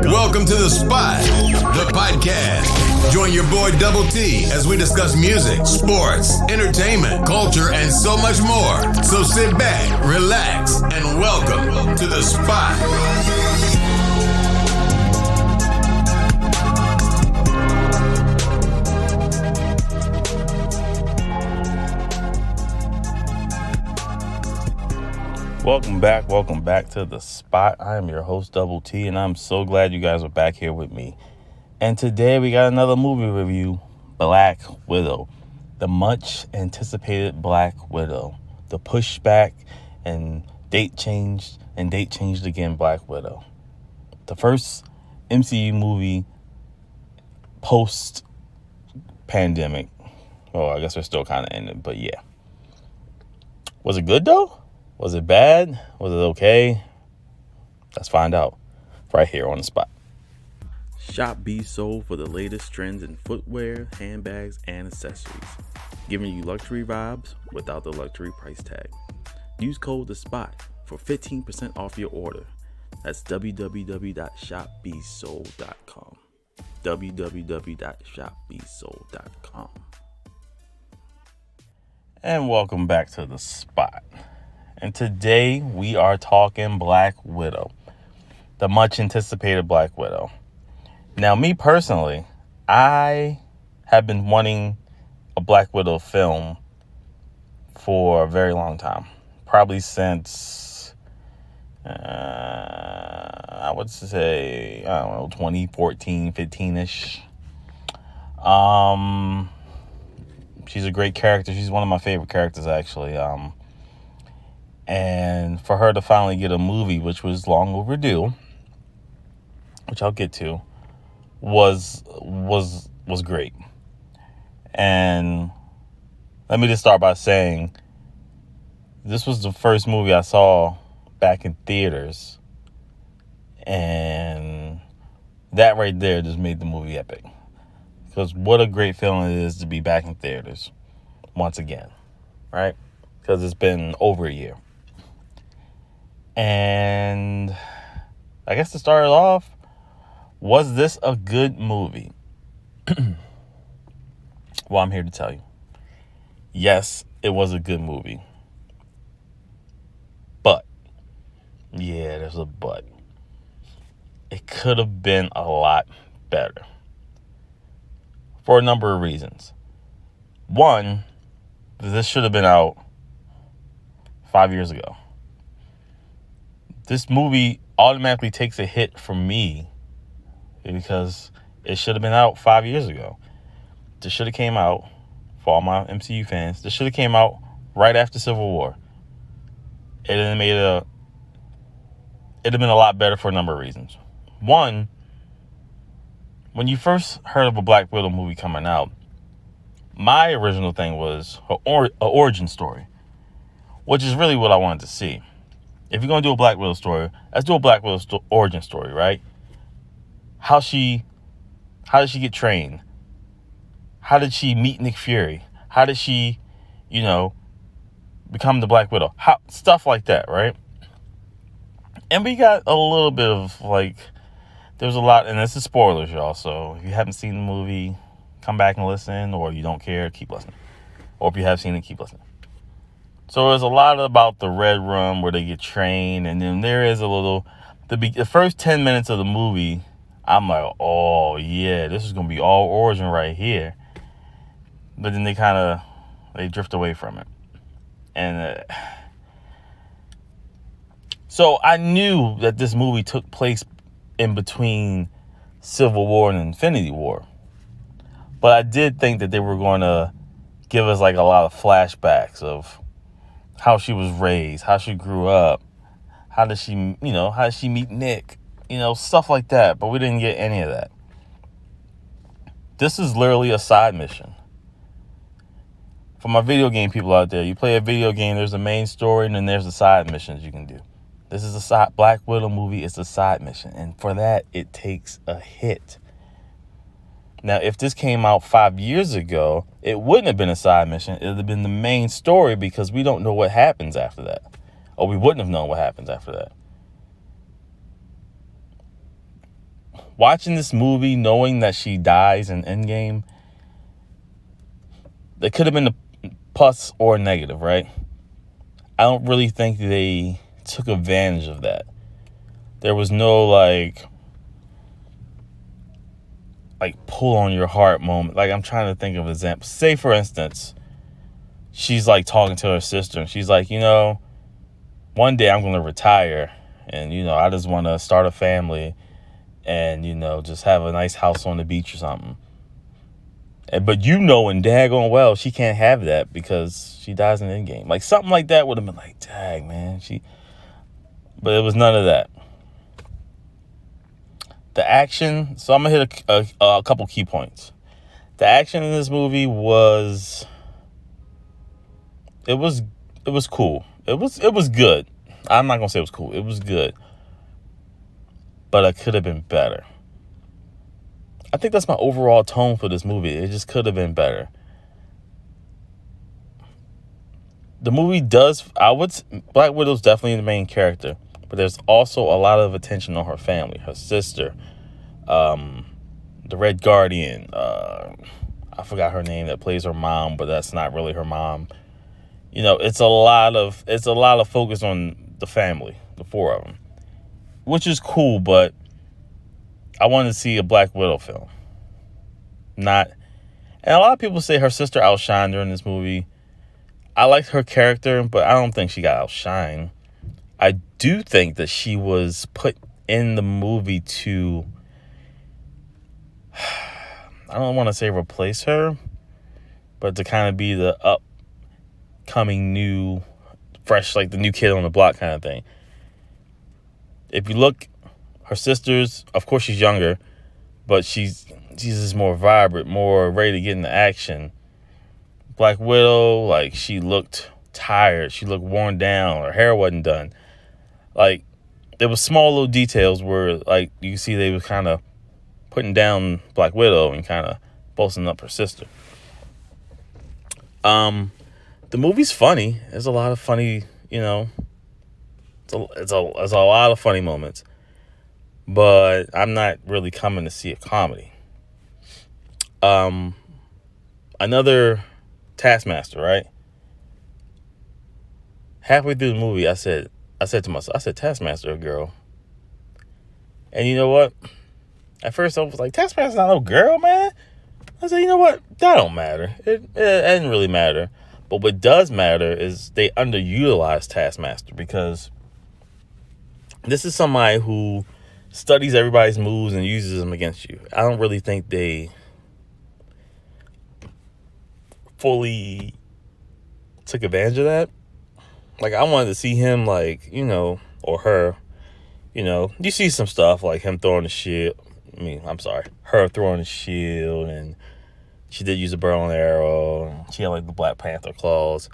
Welcome to The Spot, the podcast. Join your boy Double T as we discuss music, sports, entertainment, culture, and so much more. So sit back, relax, and welcome to The Spot. Welcome back to The Spot. I am your host, Double T, and I'm so glad you guys are back here with me. And today we got another movie review, Black Widow. The much anticipated Black Widow. The pushback and date changed again Black Widow. The first MCU movie post-pandemic. Well, I guess we're still kind of in it, but yeah. Was it good though? Was it bad? Was it okay? Let's find out right here on The Spot. Shop Be Sold for the latest trends in footwear, handbags, and accessories. Giving you luxury vibes without the luxury price tag. Use code The Spot for 15% off your order. That's www.shopbesold.com. www.shopbesold.com. And welcome back to The Spot. And today we are talking Black Widow, the much anticipated Black Widow. Now, me personally, I have been wanting a Black Widow film for a very long time. Probably since, I would say, 2014, 15-ish. She's a great character. She's one of my favorite characters, actually. And for her to finally get a movie, which was long overdue, which I'll get to, was great. And let me just start by saying this was the first movie I saw back in theaters, and that right there just made the movie epic. Because what a great feeling it is to be back in theaters once again, right? Because it's been over a year. And I guess to start it off, was this a good movie? Well, I'm here to tell you. Yes, it was a good movie. But, yeah, there's a but. It could have been a lot better. For a number of reasons. One, this should have been out 5 years ago. This movie automatically takes a hit from me because it should have been out 5 years ago. This should have came out, for all my MCU fans, this should have came out right after Civil War. It'd have been a lot better for a number of reasons. One, when you first heard of a Black Widow movie coming out, my original thing was an origin story, which is really what I wanted to see. If you're going to do a Black Widow story, let's do a Black Widow origin story, right? How did she get trained? How did she meet Nick Fury? How did she, become the Black Widow? Stuff like that, right? And we got a little bit of, there's a lot, and this is spoilers, y'all, so if you haven't seen the movie, come back and listen, or you don't care, keep listening. Or if you have seen it, keep listening. So there's a lot about the Red Room where they get trained, and then there is a little, the first 10 minutes of the movie, I'm like, oh yeah, this is going to be all origin right here. But then they drift away from it. And so I knew that this movie took place in between Civil War and Infinity War. But I did think that they were going to give us a lot of flashbacks of how she was raised, how she grew up, how did she meet Nick, stuff like that. But we didn't get any of that. This is literally a side mission. For my video game people out there, you play a video game, there's a main story, and then there's the side missions you can do. This is a Black Widow movie. It's a side mission. And for that, it takes a hit. Now, if this came out 5 years ago, it wouldn't have been a side mission. It would have been the main story because we don't know what happens after that. Or we wouldn't have known what happens after that. watching this movie, knowing that she dies in Endgame, it could have been a plus or negative, right? I don't really think they took advantage of that. There was no like pull on your heart moment. Like, I'm trying to think of examples. Say, for instance, she's like talking to her sister and she's like, one day I'm going to retire and, I just want to start a family and, just have a nice house on the beach or something. But and daggone well, she can't have that because she dies in Endgame. Like, something like that would have been like, dang, man. But it was none of that. The action, so I'm going to hit a couple key points. The action in this movie was cool. It was good. I'm not going to say it was cool. It was good. But it could have been better. I think that's my overall tone for this movie. It just could have been better. The movie Black Widow's definitely the main character, but there's also a lot of attention on her family, her sister, the Red Guardian. I forgot her name that plays her mom, but that's not really her mom. It's a lot of focus on the family, the four of them, which is cool, but I wanted to see a Black Widow film. And a lot of people say her sister outshined her in this movie. I liked her character, but I don't think she got outshined. I do think that she was put in the movie to, I don't want to say replace her, but to kind of be the upcoming new, fresh, like the new kid on the block kind of thing. If you look, her sister's, of course she's younger, but she's just more vibrant, more ready to get into action. Black Widow, like, she looked tired. She looked worn down. Her hair wasn't done. Like, there was small little details where, like, you can see they were kind of putting down Black Widow and kind of bolstering up her sister. The movie's funny. There's a lot of funny, it's a lot of funny moments. But I'm not really coming to see a comedy. Another Taskmaster, right? Halfway through the movie, I said to myself, Taskmaster, girl. And you know what? At first, I was like, Taskmaster's not no girl, man. I said, you know what? That don't matter. It didn't really matter. But what does matter is they underutilize Taskmaster, because this is somebody who studies everybody's moves and uses them against you. I don't really think they fully took advantage of that. Like, I wanted to see him, like, or her, you see some stuff like him throwing the shield. Her throwing the shield, and she did use a bow and arrow, and she had like the Black Panther claws.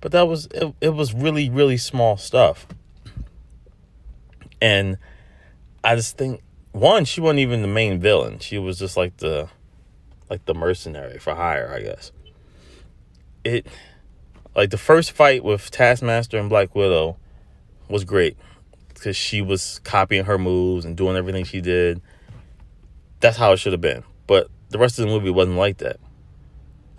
But that was, it was really, really small stuff. And I just think, one, she wasn't even the main villain. She was just like the mercenary for hire, I guess. Like, the first fight with Taskmaster and Black Widow was great, because she was copying her moves and doing everything she did. That's how it should have been. But the rest of the movie wasn't like that.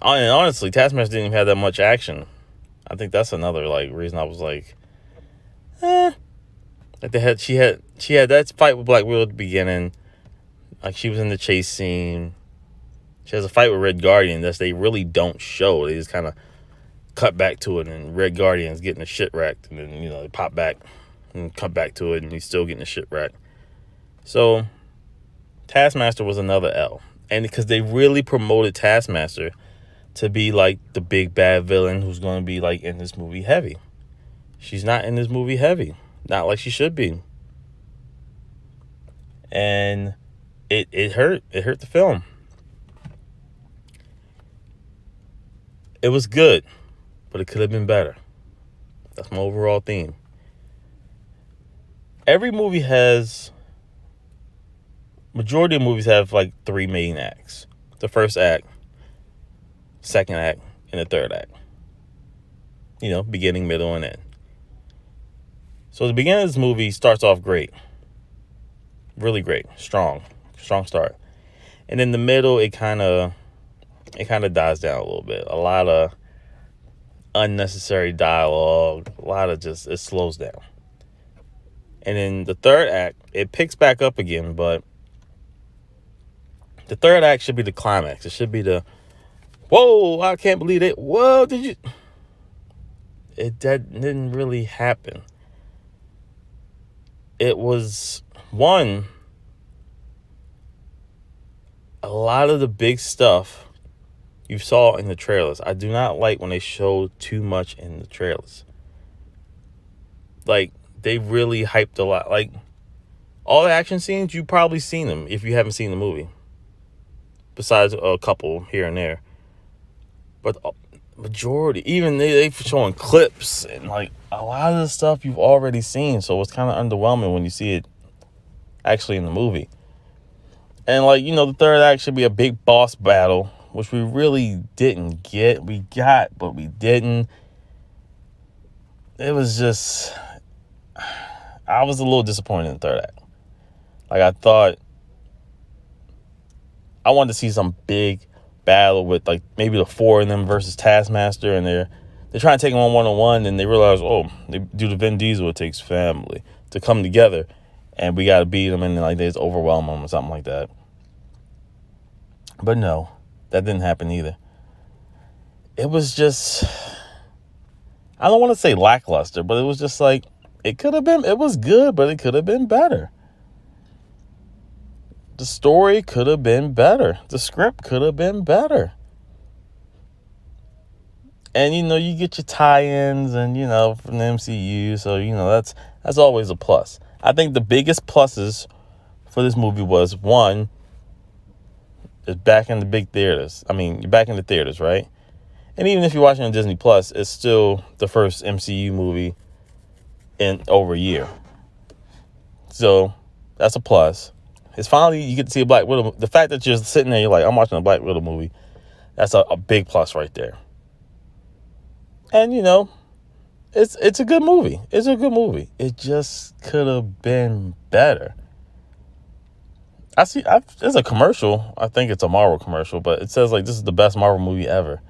And honestly, Taskmaster didn't even have that much action. I think that's another, like, reason I was like, Like, she had that fight with Black Widow at the beginning. Like, she was in the chase scene. She has a fight with Red Guardian that they really don't show. They just kind of cut back to it, and Red Guardian's getting the shit wrecked, and then, they pop back and cut back to it, and he's still getting the shit wrecked. So Taskmaster was another L. And because they really promoted Taskmaster to be like the big bad villain who's going to be like in this movie heavy. She's not in this movie heavy. Not like she should be. And it hurt. It hurt the film. It was good, but it could have been better. That's my overall theme. Every movie majority of movies have like 3 main acts. The first act, second act, and the third act. Beginning, middle, and end. So the beginning of this movie starts off great. Really great. Strong. Strong start. And in the middle, it kind of dies down a little bit. A lot of unnecessary dialogue. A lot of it slows down. And in the third act, it picks back up again, but the third act should be the climax. It should be the, whoa, I can't believe it. Whoa, did you? That didn't really happen. It was, one, a lot of the big stuff you saw in the trailers. I do not like when they show too much in the trailers. Like, they really hyped a lot. Like, all the action scenes, you've probably seen them if you haven't seen the movie. Besides a couple here and there. But majority, even they've showing clips and like a lot of the stuff you've already seen. So it's kind of underwhelming when you see it actually in the movie. And like, the third act should be a big boss battle, which we really didn't get. We got, but we didn't. It was just, I was a little disappointed in the third act. Like, I wanted to see some big battle with like maybe the four of them versus Taskmaster, and they're trying to take him on one-on-one, and they realize, they do the Vin Diesel, it takes family to come together, and we got to beat them, and then like they just overwhelm them or something like that. But no, that didn't happen either. It was just, I don't want to say lackluster, but it was just like, it was good, but it could have been better. The story could have been better. The script could have been better. And, you get your tie-ins and, from the MCU. So, that's always a plus. I think the biggest pluses for this movie was, one, it's back in the big theaters. I mean, you're back in the theaters, right? And even if you're watching on Disney Plus, it's still the first MCU movie in over a year. So, that's a plus. It's finally, you get to see a Black Widow. The fact that you're sitting there, you're like, I'm watching a Black Widow movie. That's a big plus right there. And, it's a good movie. It's a good movie. It just could have been better. There's a commercial. I think it's a Marvel commercial, but it says, like, this is the best Marvel movie ever.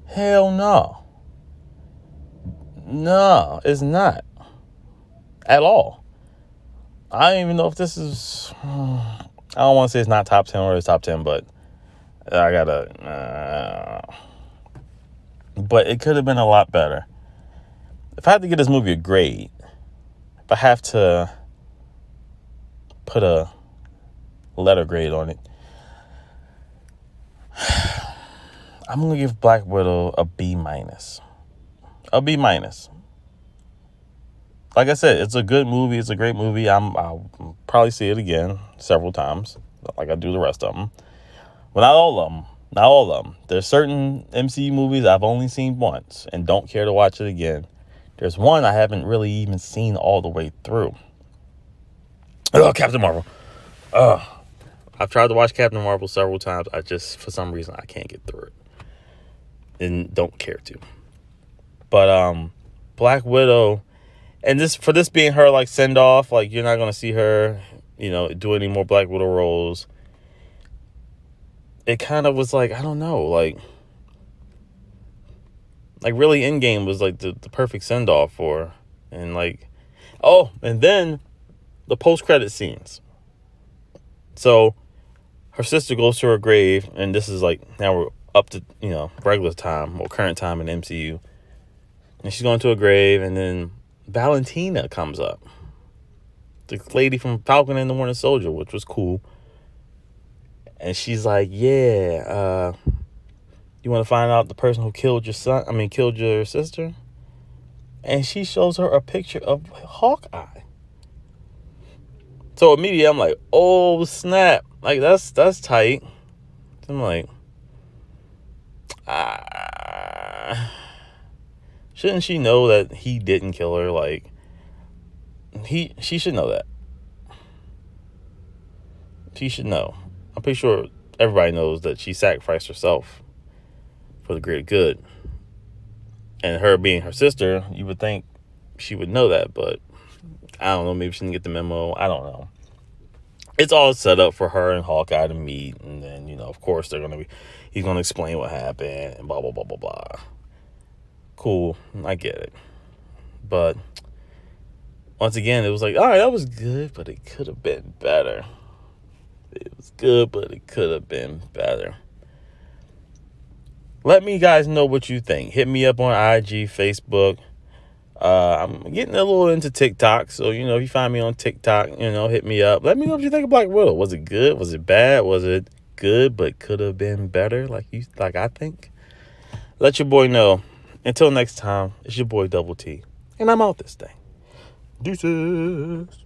Hell no. No, it's not. At all. I don't even know if this is, I don't want to say it's not top 10 or it's top 10, but but it could have been a lot better. If I had to give this movie a grade, if I have to put a letter grade on it, I'm going to give Black Widow a B-. A B-. Like I said, it's a good movie. It's a great movie. I'll probably see it again several times, like I do the rest of them. But not all of them. Not all of them. There's certain MCU movies I've only seen once and don't care to watch it again. There's one I haven't really even seen all the way through. Oh, Captain Marvel. I've tried to watch Captain Marvel several times. For some reason, I can't get through it. And don't care to. But Black Widow, and for this being her like send off, like you're not gonna see her, do any more Black Widow roles. It kind of was like, I don't know, like really Endgame was like the perfect send off for her. And like, and then the post credit scenes. So her sister goes to her grave, and this is like, now we're up to regular time or current time in MCU. And she's going to a grave, and then Valentina comes up. The lady from Falcon and the Winter Soldier, which was cool. And she's like, yeah, you want to find out the person who killed your sister? And she shows her a picture of Hawkeye. So immediately I'm like, oh, snap. Like, that's tight. I'm like, shouldn't she know that he didn't kill her? Like, she should know that. She should know. I'm pretty sure everybody knows that she sacrificed herself for the greater good. And her being her sister, you would think she would know that, but I don't know. Maybe she didn't get the memo. I don't know. it's all set up for her and Hawkeye to meet, and then, you know, of course he's gonna explain what happened and blah blah blah blah blah. Cool, I get it, but once again, it was like, all right, that was good, but it could have been better. It was good, but it could have been better. Let me guys know what you think. Hit me up on IG, Facebook. I'm getting a little into TikTok, so, you know, if you find me on TikTok, you know, hit me up. Let me know what you think of Black Widow. Was it good? Was it bad? Was it good but could have been better, like I think? Let your boy know. Until next time, it's your boy Double T, and I'm out this thing. Deuces.